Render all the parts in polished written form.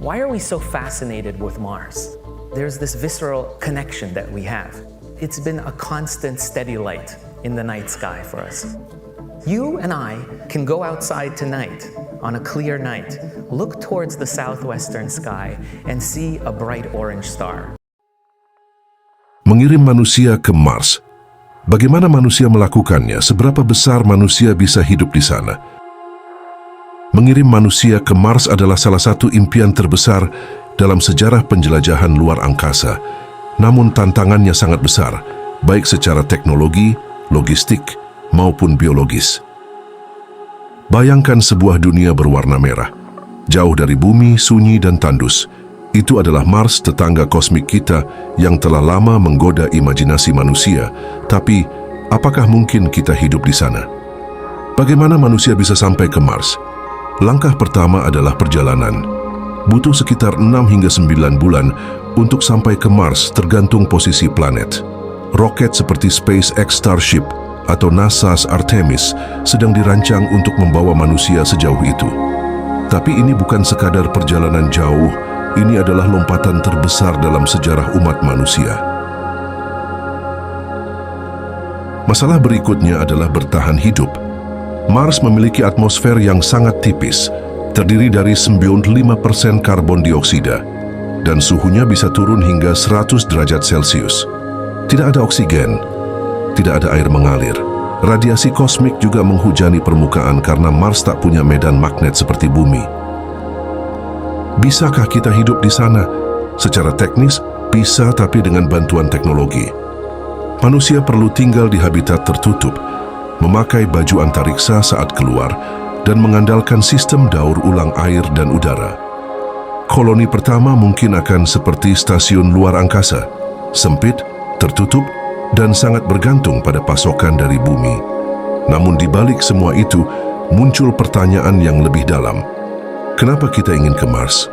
Why are we so fascinated with Mars? There's this visceral connection that we have. It's been a constant, steady light in the night sky for us. You and I can go outside tonight on a clear night, look towards the southwestern sky, and see a bright orange star. Mengirim manusia ke Mars. Bagaimana manusia melakukannya? Seberapa besar manusia bisa hidup di sana? Mengirim manusia ke Mars adalah salah satu impian terbesar dalam sejarah penjelajahan luar angkasa. Namun tantangannya sangat besar, baik secara teknologi, logistik, maupun biologis. Bayangkan sebuah dunia berwarna merah, jauh dari bumi, sunyi dan tandus. Itu adalah Mars, tetangga kosmik kita yang telah lama menggoda imajinasi manusia. Tapi, apakah mungkin kita hidup di sana? Bagaimana manusia bisa sampai ke Mars? Langkah pertama adalah perjalanan. Butuh sekitar 6 hingga 9 bulan untuk sampai ke Mars, tergantung posisi planet. Roket seperti SpaceX Starship atau NASA's Artemis sedang dirancang untuk membawa manusia sejauh itu. Tapi ini bukan sekadar perjalanan jauh, ini adalah lompatan terbesar dalam sejarah umat manusia. Masalah berikutnya adalah bertahan hidup. Mars memiliki atmosfer yang sangat tipis, terdiri dari 95% karbon dioksida, dan suhunya bisa turun hingga 100 derajat Celcius. Tidak ada oksigen, tidak ada air mengalir. Radiasi kosmik juga menghujani permukaan karena Mars tak punya medan magnet seperti bumi. Bisakah kita hidup di sana? Secara teknis, bisa, tapi dengan bantuan teknologi. Manusia perlu tinggal di habitat tertutup, memakai baju antariksa saat keluar, dan mengandalkan sistem daur ulang air dan udara. Koloni pertama mungkin akan seperti stasiun luar angkasa, sempit, tertutup, dan sangat bergantung pada pasokan dari bumi. Namun di balik semua itu, muncul pertanyaan yang lebih dalam. Kenapa kita ingin ke Mars?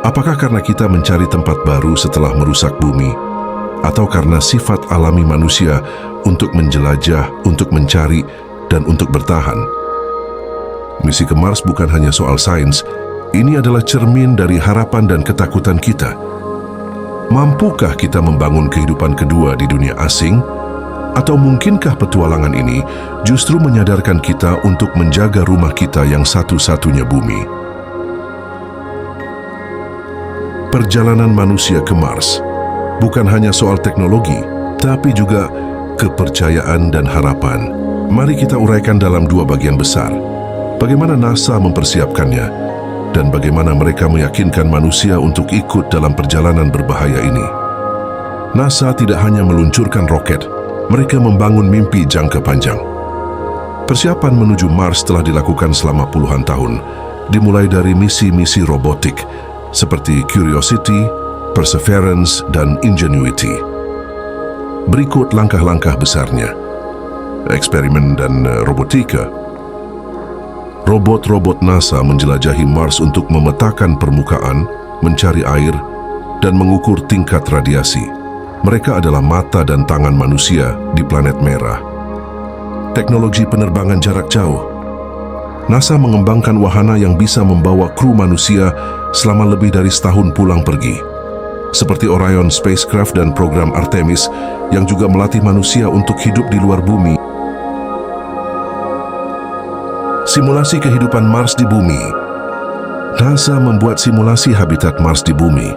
Apakah karena kita mencari tempat baru setelah merusak bumi? Atau karena sifat alami manusia untuk menjelajah, untuk mencari, dan untuk bertahan? Misi ke Mars bukan hanya soal sains, ini adalah cermin dari harapan dan ketakutan kita. Mampukah kita membangun kehidupan kedua di dunia asing? Atau mungkinkah petualangan ini justru menyadarkan kita untuk menjaga rumah kita yang satu-satunya bumi? Perjalanan manusia ke Mars bukan hanya soal teknologi, tapi juga kepercayaan dan harapan. Mari kita uraikan dalam dua bagian besar. Bagaimana NASA mempersiapkannya, dan bagaimana mereka meyakinkan manusia untuk ikut dalam perjalanan berbahaya ini. NASA tidak hanya meluncurkan roket, mereka membangun mimpi jangka panjang. Persiapan menuju Mars telah dilakukan selama puluhan tahun, dimulai dari misi-misi robotik seperti Curiosity, Perseverance, dan Ingenuity. Berikut langkah-langkah besarnya. Eksperimen dan robotika. Robot-robot NASA menjelajahi Mars untuk memetakan permukaan, mencari air, dan mengukur tingkat radiasi. Mereka adalah mata dan tangan manusia di planet merah. Teknologi penerbangan jarak jauh. NASA mengembangkan wahana yang bisa membawa kru manusia selama lebih dari setahun pulang pergi. Seperti Orion Spacecraft dan program Artemis yang juga melatih manusia untuk hidup di luar bumi. Simulasi kehidupan Mars di bumi. NASA membuat simulasi habitat Mars di bumi,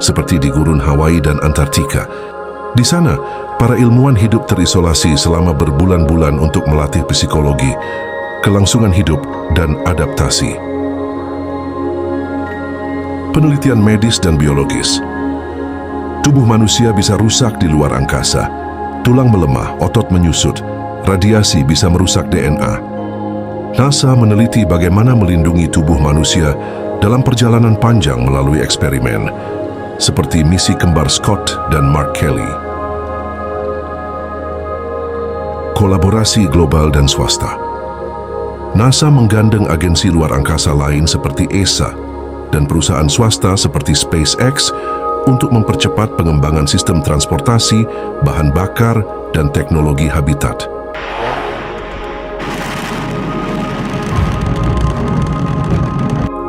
seperti di gurun Hawaii dan Antartika. Di sana, para ilmuwan hidup terisolasi selama berbulan-bulan untuk melatih psikologi, kelangsungan hidup, dan adaptasi. Penelitian medis dan biologis. Tubuh manusia bisa rusak di luar angkasa. Tulang melemah, otot menyusut, radiasi bisa merusak DNA. NASA meneliti bagaimana melindungi tubuh manusia dalam perjalanan panjang melalui eksperimen, seperti misi kembar Scott dan Mark Kelly. Kolaborasi global dan swasta. NASA menggandeng agensi luar angkasa lain seperti ESA dan perusahaan swasta seperti SpaceX untuk mempercepat pengembangan sistem transportasi, bahan bakar, dan teknologi habitat.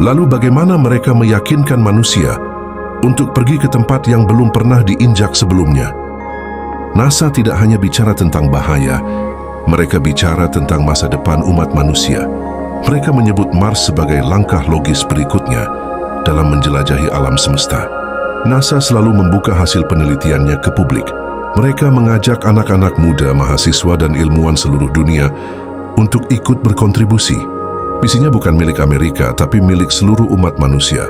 Lalu bagaimana mereka meyakinkan manusia untuk pergi ke tempat yang belum pernah diinjak sebelumnya? NASA tidak hanya bicara tentang bahaya, mereka bicara tentang masa depan umat manusia. Mereka menyebut Mars sebagai langkah logis berikutnya dalam menjelajahi alam semesta. NASA selalu membuka hasil penelitiannya ke publik. Mereka mengajak anak-anak muda, mahasiswa dan ilmuwan seluruh dunia untuk ikut berkontribusi. Misinya bukan milik Amerika, tapi milik seluruh umat manusia.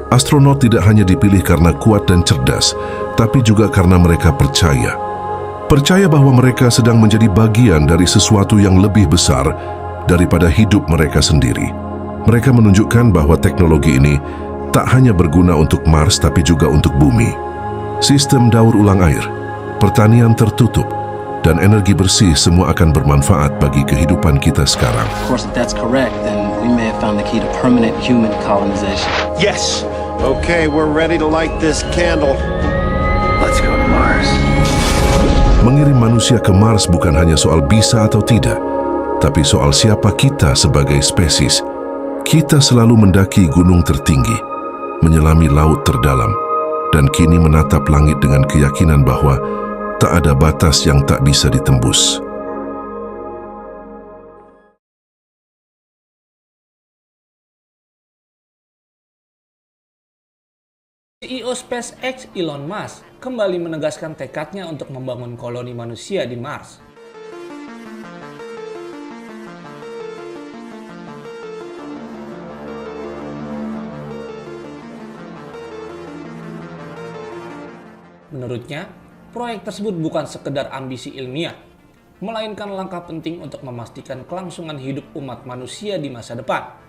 Astronot tidak hanya dipilih karena kuat dan cerdas, tapi juga karena mereka percaya. Percaya bahwa mereka sedang menjadi bagian dari sesuatu yang lebih besar daripada hidup mereka sendiri. Mereka menunjukkan bahwa teknologi ini tak hanya berguna untuk Mars, tapi juga untuk bumi. Sistem daur ulang air, pertanian tertutup, dan energi bersih semua akan bermanfaat bagi kehidupan kita sekarang. Of course, if that's correct, then we may have found the key to permanent human colonization. Yes! Okay, we're ready to light this candle. Let's go to Mars. Mengirim manusia ke Mars bukan hanya soal bisa atau tidak, tapi soal siapa kita sebagai spesies. Kita selalu mendaki gunung tertinggi, menyelami laut terdalam, dan kini menatap langit dengan keyakinan bahwa tak ada batas yang tak bisa ditembus. CEO SpaceX Elon Musk kembali menegaskan tekadnya untuk membangun koloni manusia di Mars. Menurutnya, proyek tersebut bukan sekedar ambisi ilmiah, melainkan langkah penting untuk memastikan kelangsungan hidup umat manusia di masa depan.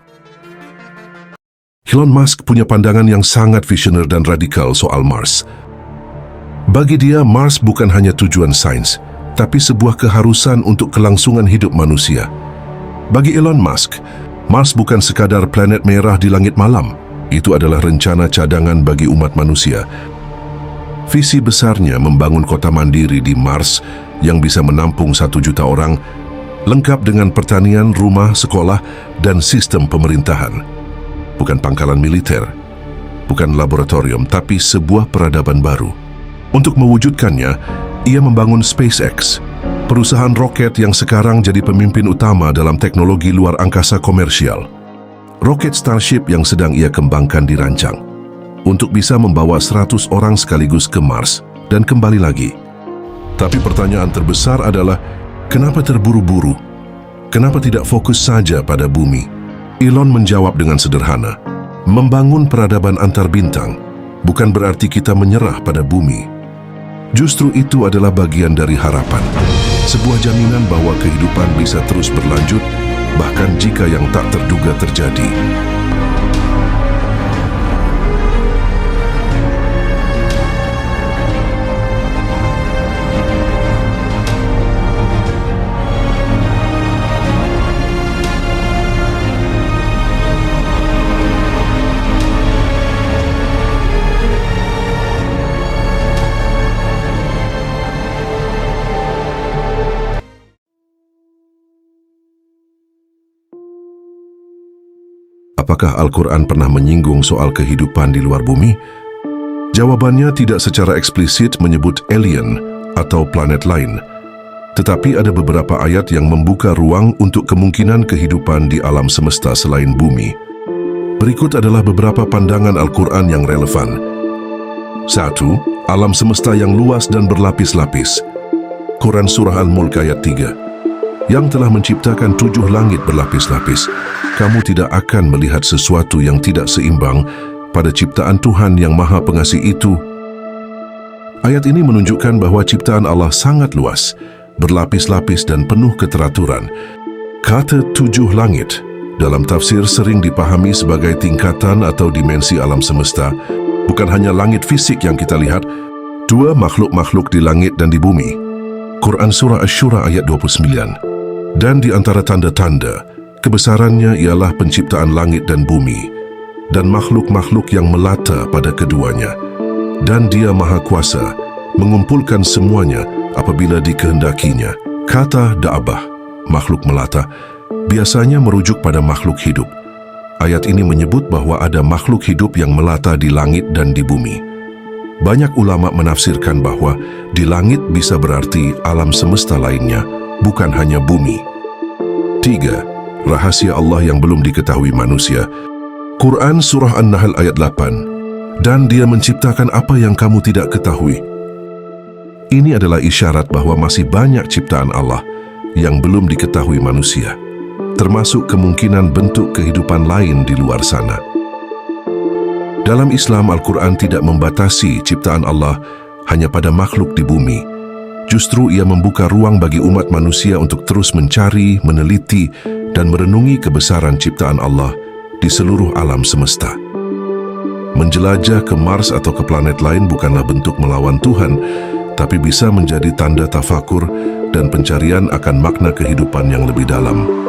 Elon Musk punya pandangan yang sangat visioner dan radikal soal Mars. Bagi dia, Mars bukan hanya tujuan sains, tapi sebuah keharusan untuk kelangsungan hidup manusia. Bagi Elon Musk, Mars bukan sekadar planet merah di langit malam. Itu adalah rencana cadangan bagi umat manusia. Visi besarnya membangun kota mandiri di Mars yang bisa menampung 1 juta orang, lengkap dengan pertanian, rumah, sekolah, dan sistem pemerintahan. Bukan pangkalan militer, bukan laboratorium, tapi sebuah peradaban baru. Untuk mewujudkannya, ia membangun SpaceX, perusahaan roket yang sekarang jadi pemimpin utama dalam teknologi luar angkasa komersial. Roket Starship yang sedang ia kembangkan dirancang untuk bisa membawa 100 orang sekaligus ke Mars dan kembali lagi. Tapi pertanyaan terbesar adalah, kenapa terburu-buru? Kenapa tidak fokus saja pada bumi? Elon menjawab dengan sederhana, membangun peradaban antar bintang bukan berarti kita menyerah pada bumi. Justru itu adalah bagian dari harapan, sebuah jaminan bahwa kehidupan bisa terus berlanjut, bahkan jika yang tak terduga terjadi. Apakah Al-Quran pernah menyinggung soal kehidupan di luar bumi? Jawabannya tidak secara eksplisit menyebut alien atau planet lain. Tetapi ada beberapa ayat yang membuka ruang untuk kemungkinan kehidupan di alam semesta selain bumi. Berikut adalah beberapa pandangan Al-Quran yang relevan. 1. Alam semesta yang luas dan berlapis-lapis. Quran Surah Al-Mulk ayat 3. Yang telah menciptakan 7 langit berlapis-lapis, kamu tidak akan melihat sesuatu yang tidak seimbang pada ciptaan Tuhan yang Maha Pengasih itu. Ayat ini menunjukkan bahwa ciptaan Allah sangat luas, berlapis-lapis dan penuh keteraturan. Kata 7 langit dalam tafsir sering dipahami sebagai tingkatan atau dimensi alam semesta, bukan hanya langit fisik yang kita lihat, 2 makhluk-makhluk di langit dan di bumi. Quran Surah Asy-Syura ayat 29. Dan di antara tanda-tanda, kebesarannya ialah penciptaan langit dan bumi, dan makhluk-makhluk yang melata pada keduanya. Dan dia Maha Kuasa, mengumpulkan semuanya apabila dikehendakinya. Kata Da'abah, makhluk melata, biasanya merujuk pada makhluk hidup. Ayat ini menyebut bahwa ada makhluk hidup yang melata di langit dan di bumi. Banyak ulama menafsirkan bahwa di langit bisa berarti alam semesta lainnya, bukan hanya bumi. 3. Rahasia Allah yang belum diketahui manusia. Quran Surah An-Nahl ayat 8. Dan Dia menciptakan apa yang kamu tidak ketahui. Ini adalah isyarat bahwa masih banyak ciptaan Allah yang belum diketahui manusia, termasuk kemungkinan bentuk kehidupan lain di luar sana. Dalam Islam, Al-Quran tidak membatasi ciptaan Allah hanya pada makhluk di bumi. Justru ia membuka ruang bagi umat manusia untuk terus mencari, meneliti, dan merenungi kebesaran ciptaan Allah di seluruh alam semesta. Menjelajah ke Mars atau ke planet lain bukanlah bentuk melawan Tuhan, tapi bisa menjadi tanda tafakur dan pencarian akan makna kehidupan yang lebih dalam.